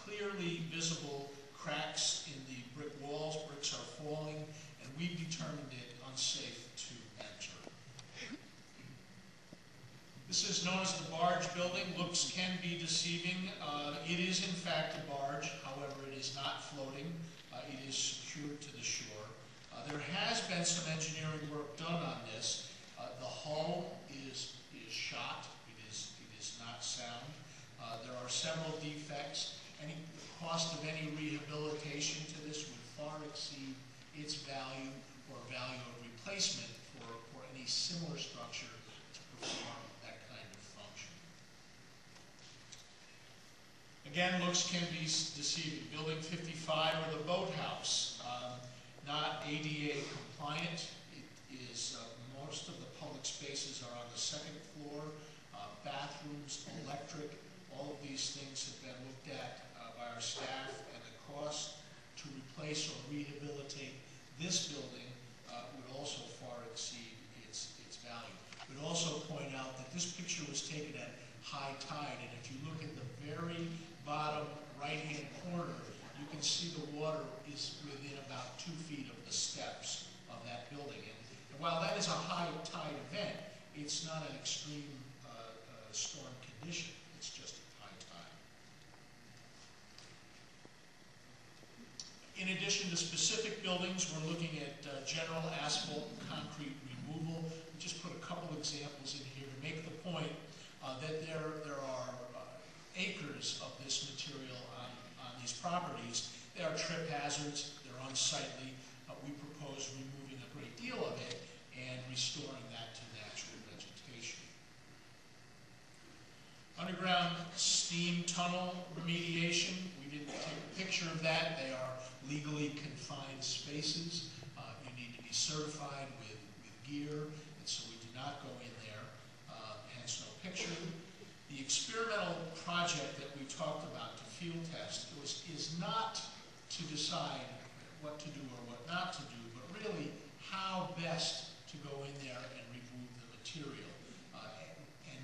clearly visible cracks in the brick walls. Bricks are falling, and we've determined it unsafe to enter. This is known as the barge building. Looks can be deceiving. It is in fact a barge, however it is not floating. It is secured to the shore. There has been some engineering work done on this. The hull is shot. It is not sound. There are several defects. The cost of any rehabilitation to this would far exceed its value or value of replacement for any similar structure to perform that kind of function. Again, looks can be deceiving. Building 55, or the boathouse, not ADA compliant. It is, most of the public spaces are on the second floor. Bathrooms, electric, all of these things have been looked at by our staff, and the cost to replace or rehabilitate this building would also far exceed its value. I would also point out that this picture was taken at high tide, and if you look at the very bottom right-hand corner, you can see the water is within about 2 feet of the steps of that building. And while that is a high tide event, it's not an extreme storm condition. It's just high tide. In addition to specific buildings, we're looking at general asphalt and concrete removal. We just put a couple examples in here to make the point that there are acres of this material on these properties. They are trip hazards, they're unsightly. We propose removing a great deal of it and restoring that to natural vegetation. Underground steam tunnel remediation, we didn't take a picture of that. They are legally confined spaces. You need to be certified with gear, and so we do not go in there, hence no picture. The experimental project that we talked about to field test is not to decide what to do or what not to do, but really how best to go in there and remove the material. And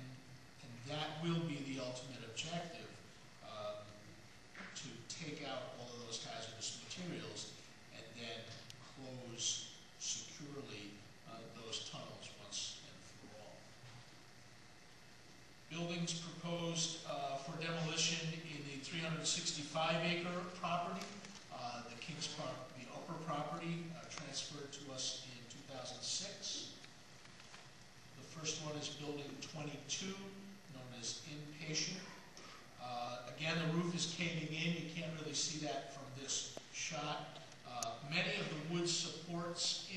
that will be the ultimate objective, to take out all of those hazardous materials and then close securely those tunnels once and for all. Buildings proposed for demolition in the 365-acre property. The Kings Park, the upper property, transferred to us in 2006. The first one is building 22, known as Inpatient. Again, the roof is caving in. You can't really see that from this shot. Many of the wood supports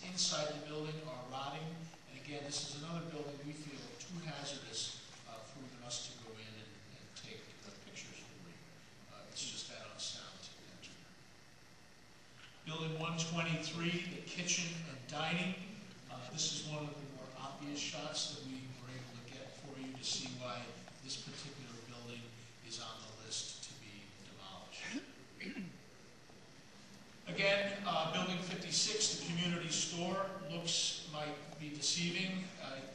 inside the building are rotting. And again, this is another building we feel too hazardous for even us to go in and take pictures for you. It's just that unsound to enter. Building 123, the kitchen and dining. This is one of the more obvious shots that we were able to get for you to see why this particular building is on the list to be demolished. Again, building 56, the community store, looks might be deceiving.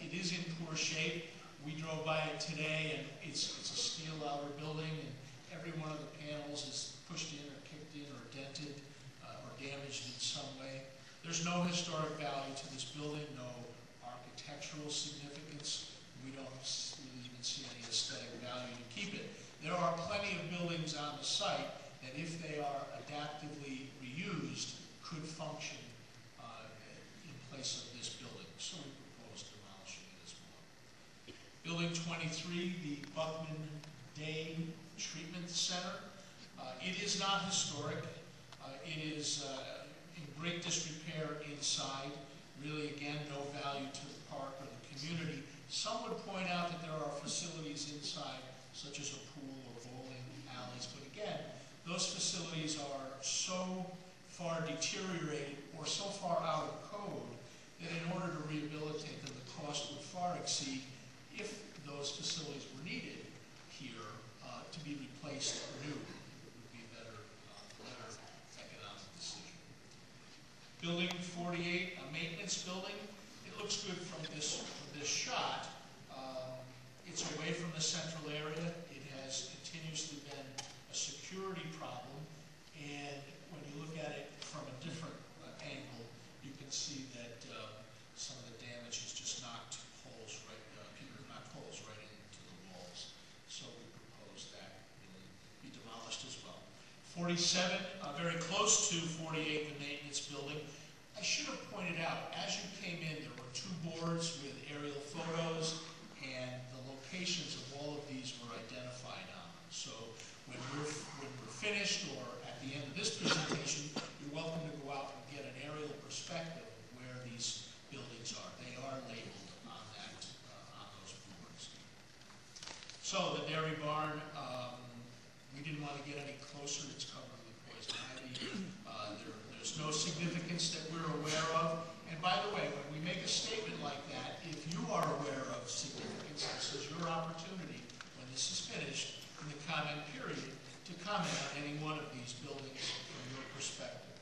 It is in poor shape. We drove by it today, and it's a steel outer building, and every one of the panels is pushed in or kicked in or dented or damaged in some way. There's no historic value to this building, no architectural significance. We don't really even see any aesthetic value to keep it. There are plenty of buildings on the site that, if they are adaptively reused, could function in place of this building. So we propose demolishing it as well. Building 23, the Buckman Day Treatment Center. It is not historic. It is in great disrepair inside. Really, again, no value to the park or the community. Some would point out that there are facilities inside, such as a pool or bowling alleys, but again, those facilities are so far deteriorated or so far out of code that in order to rehabilitate them, the cost would far exceed, if those facilities were needed here, to be replaced new. It would be a better economic decision. Building 48, a maintenance building. It looks good from this shot. It's away from the central area. It has continuously been a secure security problem, and when you look at it from a different angle, you can see that some of the damage has just knocked holes right, Peter knocked holes right into the walls. So we propose that building be demolished as well. 47, very close to 48, the maintenance building. I should have pointed out, as you came in, there were 2 boards with aerial photos, and the locations of all of these were identified on them. So when we're finished, or at the end of this presentation, you're welcome to go out and get an aerial perspective of where these buildings are. They are labeled on that, on those boards. So the dairy barn, we didn't want to get any closer. It's covered with poison ivy. There's no significance that we're aware of. And by the way, when we make a statement like that, if you are aware of significance, this is your opportunity, when this is finished, in the comment period, to comment on any one of these buildings from your perspective.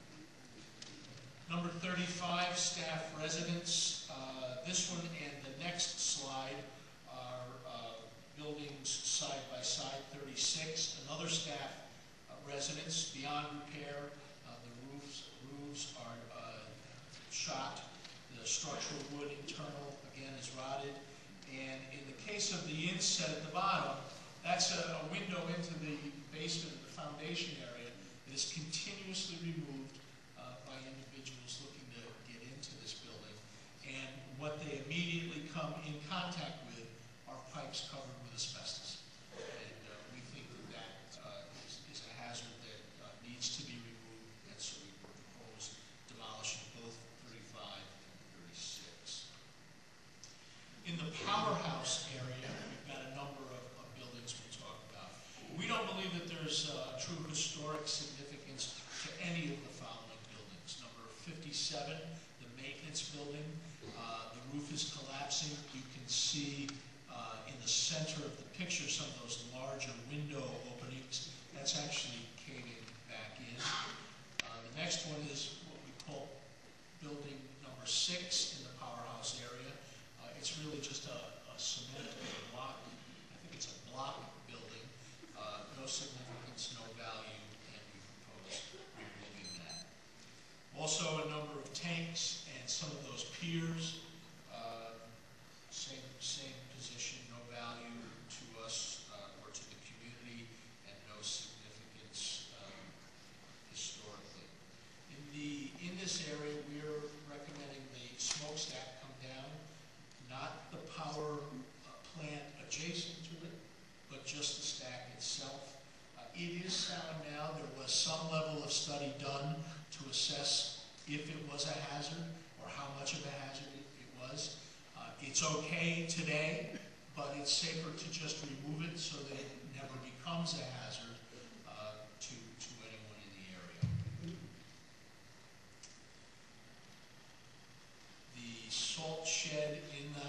Number 35, staff residence. This one and the next slide are buildings side by side. 36, another staff residence beyond repair. The roofs are shot. The structural wood internal, again, is rotted. And in the case of the inset at the bottom, that's a window into the basement of the foundation area that is continuously removed by individuals looking to get into this building. And what they immediately come in contact with are pipes covered with asbestos. And we think that is a hazard that needs to be removed, and so we propose demolishing both 35 and 36. In the powerhouse area, we've got a number of buildings we'll talk about. We don't believe that there's true historic significance to any of the following buildings. Number 57, the maintenance building. The roof is collapsing. You can see in the center of the picture some of those larger window openings. That's actually caving back in. The next one is what we call building number 6 in the powerhouse area. It's really just a cement block. I think it's a block building. No significance, no value, and we propose removing that. Also a number of tanks and some of those piers. Same position, no value to us or to the community, and no significance historically. In this area, we're recommending the smokestack come down, not the power plant adjacent to it, but just the stack itself. It is sound now. There was some level of study done to assess if it was a hazard or how much of a hazard it was. It's okay today, but it's safer to just remove it so that it never becomes a hazard to anyone in the area. The salt shed in the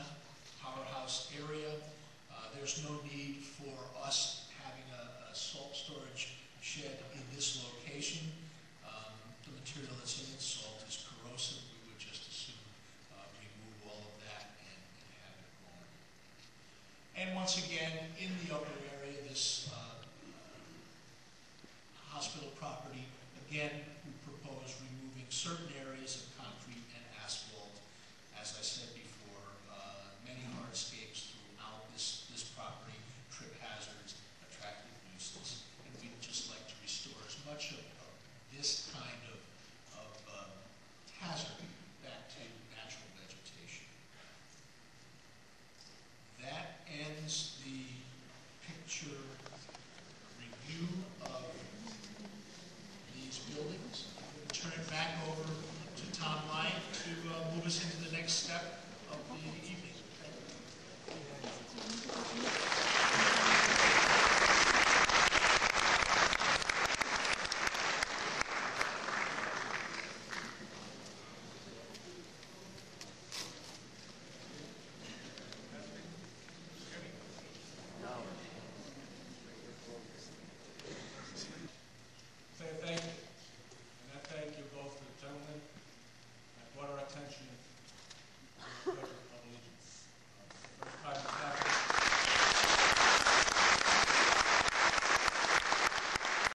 powerhouse area, there's no need for us having a salt storage shed in this location. The material that's in it, salt, is corrosive. We would just assume remove all of that and have it gone. And once again, in the upper area, this hospital property, again, we propose removing certain